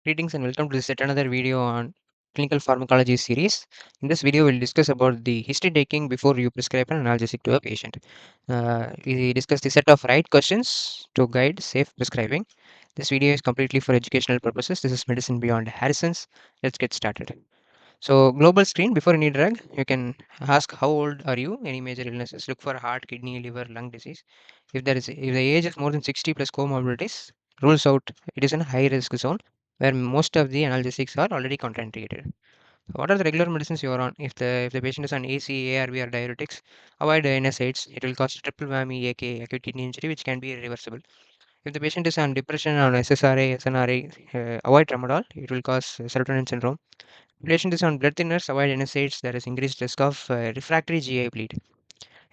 Greetings and welcome to this yet another video on Clinical Pharmacology Series. In this video, we'll discuss about the history taking before you prescribe an analgesic to a patient. We discuss the set of right questions to guide safe prescribing. This video is completely for educational purposes. This is Medicine Beyond Harrison's. Let's get started. So, global screen before any drug, you can ask how old are you? Any major illnesses? Look for heart, kidney, liver, lung disease. If the age is more than 60 plus comorbidities, rules out it is in a high risk zone where most of the analgesics are already contraindicated. What are the regular medicines you are on? If the patient is on AC, ARV or diuretics, avoid NSAIDs. It will cause triple whammy, aka acute kidney injury, which can be irreversible. If the patient is on depression or SSRI, SNRI, avoid tramadol. It will cause serotonin syndrome. Patient is on blood thinners, avoid NSAIDs. There is increased risk of refractory GI bleed.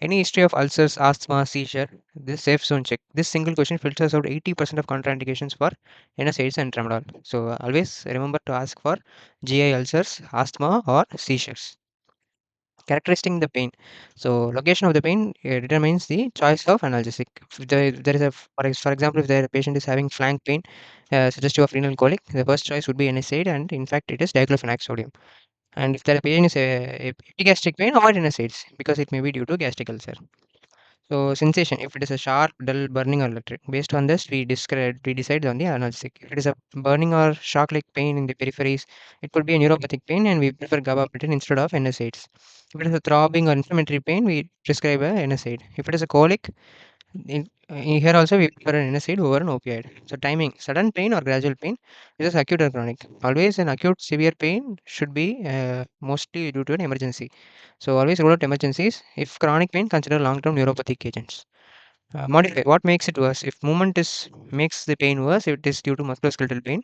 Any history of ulcers, asthma, seizure, this safe zone check. This single question filters out 80% of contraindications for NSAIDs and tramadol. So always remember to ask for GI ulcers, asthma or seizures. Characteristic the pain. So location of the pain determines the choice of analgesic. If there is a, for example, if the patient is having flank pain, suggestive of renal colic, the first choice would be NSAID, and in fact it is diclofenac sodium. And if the patient is a epigastric pain, avoid NSAIDs because it may be due to gastric ulcer. So sensation, if it is a sharp, dull, burning or electric, based on this we decide on the analgesic. If it is a burning or shock-like pain in the peripheries, it could be a neuropathic pain and we prefer gabapentin instead of NSAIDs. If it is a throbbing or inflammatory pain, we prescribe a NSAID. If it is a colic, in here also we prefer an NSAID over an opioid. So timing, sudden pain or gradual pain, this is acute or chronic. Always an acute severe pain should be mostly due to an emergency. So always rule out emergencies. If chronic pain, consider long-term neuropathic agents. Modify. What makes it worse? If movement is makes the pain worse, if it is due to musculoskeletal pain,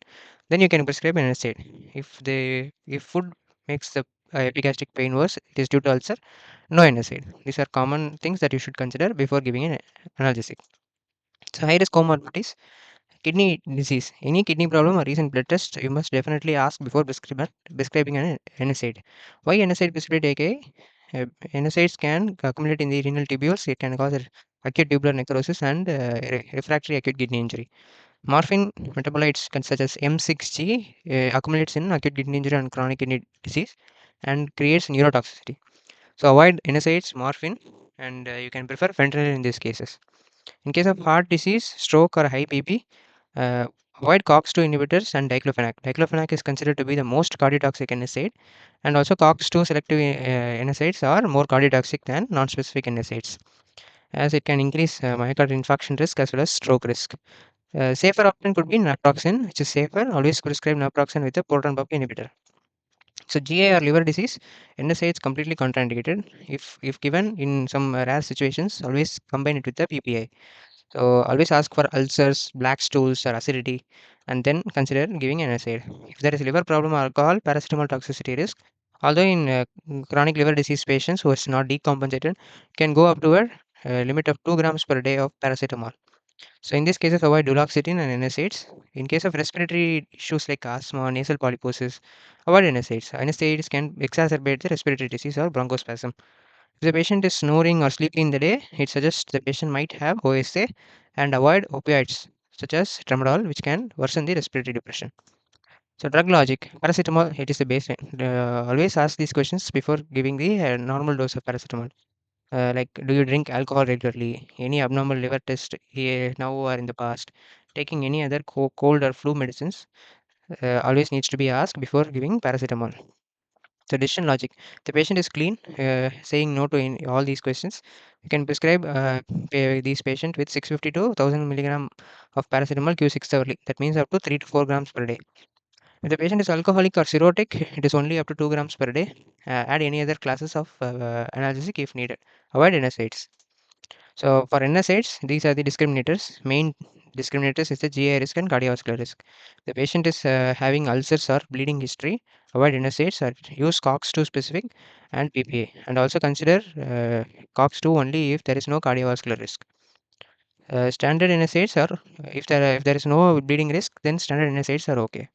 then you can prescribe an NSAID. If food makes the epigastric pain worse, it is due to ulcer, no NSAID. These are common things that you should consider before giving an analgesic. So high risk comorbidities, kidney disease, any kidney problem or recent blood test, you must definitely ask before prescribing an NSAID. Why NSAID prescribed aka? NSAIDs can accumulate in the renal tubules. It can cause acute tubular necrosis and refractory acute kidney injury. Morphine metabolites such as M6G accumulates in acute kidney injury and chronic kidney disease and creates neurotoxicity. So avoid NSAIDs, morphine, and you can prefer fentanyl in these cases. In case of heart disease, stroke or high BP, uh, avoid COX-2 inhibitors and diclofenac. Diclofenac is considered to be the most cardiotoxic NSAID, and also COX-2 selective NSAIDs are more cardiotoxic than non-specific NSAIDs, as it can increase myocardial infarction risk as well as stroke risk. Safer option could be naproxen, which is safer. Always prescribe naproxen with a proton pump inhibitor. So GI or liver disease, NSAID is completely contraindicated. If given in some rare situations, always combine it with the PPI. So always ask for ulcers, black stools, or acidity, and then consider giving NSAID. If there is liver problem or alcohol, paracetamol toxicity risk. Although in chronic liver disease patients who is not decompensated, can go up to a limit of 2 grams per day of paracetamol. So in these cases, avoid duloxetine and NSAIDs. In case of respiratory issues like asthma, nasal polyposis, avoid NSAIDs. NSAIDs can exacerbate the respiratory disease or bronchospasm. If the patient is snoring or sleeping in the day, it suggests the patient might have OSA, and avoid opioids such as tramadol, which can worsen the respiratory depression. So drug logic, paracetamol, it is the baseline. Always ask these questions before giving the normal dose of paracetamol. Like, do you drink alcohol regularly? Any abnormal liver test here now or in the past? Taking any other cold or flu medicines always needs to be asked before giving paracetamol. So decision logic. The patient is clean, saying no to all these questions. You can prescribe these patient with 650 to 1000 milligram of paracetamol Q6 hourly. That means up to 3 to 4 grams per day. If the patient is alcoholic or cirrhotic, it is only up to 2 grams per day. Add any other classes of analgesic if needed. Avoid NSAIDs. So for NSAIDs, these are the discriminators. Main discriminators is the GI risk and cardiovascular risk. The patient is having ulcers or bleeding history. Avoid NSAIDs or use COX-2 specific and PPA. And also consider COX-2 only if there is no cardiovascular risk. Standard NSAIDs are if there is no bleeding risk, then standard NSAIDs are okay.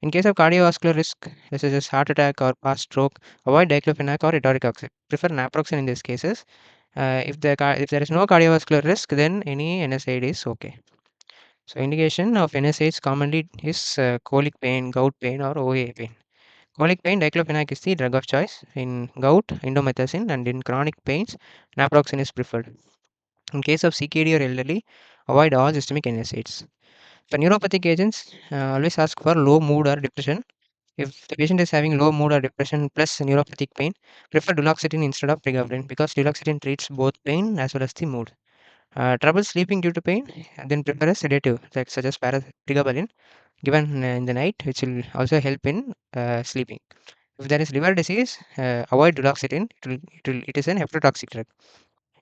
In case of cardiovascular risk, such as heart attack or past stroke, avoid diclofenac or rhetoric oxide. Prefer naproxen in these cases. If there is no cardiovascular risk, then any NSAID is okay. So indication of NSAIDs commonly is colic pain, gout pain, or OA pain. Colic pain, diclofenac is the drug of choice. In gout, indomethacin, and in chronic pains, naproxen is preferred. In case of CKD or elderly, avoid all systemic NSAIDs. For neuropathic agents, always ask for low mood or depression. If the patient is having low mood or depression plus neuropathic pain, prefer duloxetine instead of pregabalin because duloxetine treats both pain as well as the mood. Trouble sleeping due to pain, then prefer a sedative like such as pregabalin given in the night, which will also help in sleeping. If there is liver disease, avoid duloxetine. It is an hepatotoxic drug.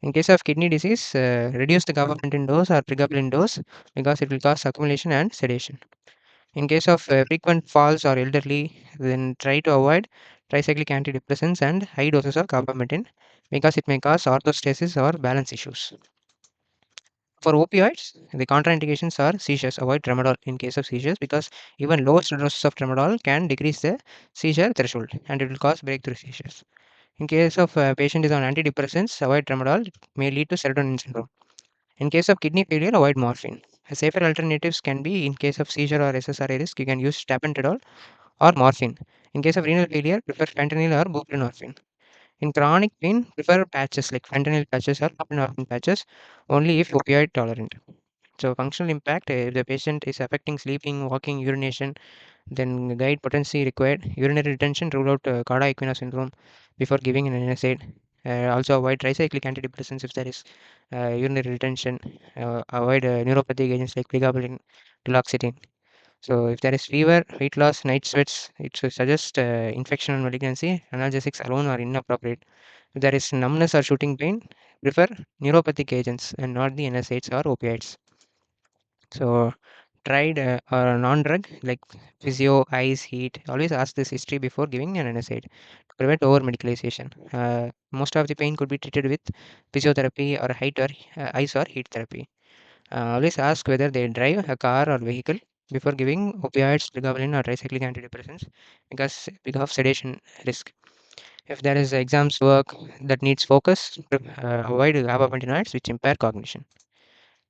In case of kidney disease, reduce the gabapentin dose or pregabalin dose because it will cause accumulation and sedation. In case of frequent falls or elderly, then try to avoid tricyclic antidepressants and high doses of gabapentin because it may cause orthostasis or balance issues. For opioids, the contraindications are seizures. Avoid tramadol in case of seizures because even lowest doses of tramadol can decrease the seizure threshold and it will cause breakthrough seizures. In case of patient is on antidepressants, avoid tramadol. It may lead to serotonin syndrome. In case of kidney failure, avoid morphine. Safer alternatives can be in case of seizure or SSRI risk, you can use tapentadol or morphine. In case of renal failure, prefer fentanyl or buprenorphine. In chronic pain, prefer patches like fentanyl patches or buprenorphine patches only if opioid tolerant. So functional impact, if the patient is affecting sleeping, walking, urination, then guide potency required. Urinary retention, rule out cauda equina syndrome before giving an NSAID. Also avoid tricyclic antidepressants if there is urinary retention. Avoid neuropathic agents like pregabalin, duloxetine. So if there is fever, weight loss, night sweats, it should suggest infection and malignancy. Analgesics alone are inappropriate. If there is numbness or shooting pain, prefer neuropathic agents and not the NSAIDs or opioids. So tried or non-drug like physio, eyes, heat. Always ask this history before giving an NSAID to prevent over medicalization. Most of the pain could be treated with physiotherapy or height or ice or heat therapy. Always ask whether they drive a car or vehicle before giving opioids, pregabalin, or tricyclic antidepressants because of sedation risk. If there is exams work that needs focus, avoid gabapentinoids which impair cognition.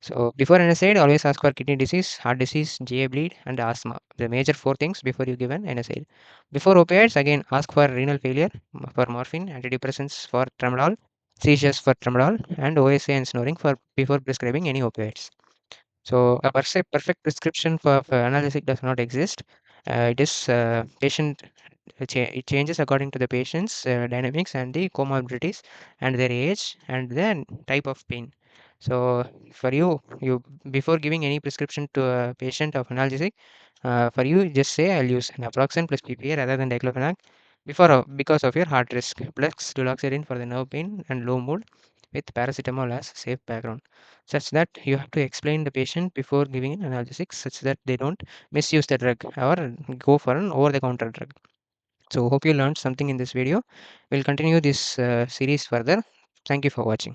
So before NSAID, always ask for kidney disease, heart disease, GA bleed, and asthma. The major four things before you give an NSAID. Before opioids, again ask for renal failure for morphine, antidepressants for tramadol, seizures for tramadol, and OSA and snoring for before prescribing any opioids. So a perfect prescription for analgesic does not exist. It is patient. It changes according to the patient's dynamics and the comorbidities and their age and the type of pain. So for you before giving any prescription to a patient of analgesic, for you just say I'll use naproxen plus PPA rather than diclofenac because of your heart risk plus duloxetine for the nerve pain and low mood with paracetamol as safe background, such that you have to explain the patient before giving an analgesic such that they don't misuse the drug or go for an over the counter drug. So hope you learned something in this video. We'll continue this series further. Thank you for watching.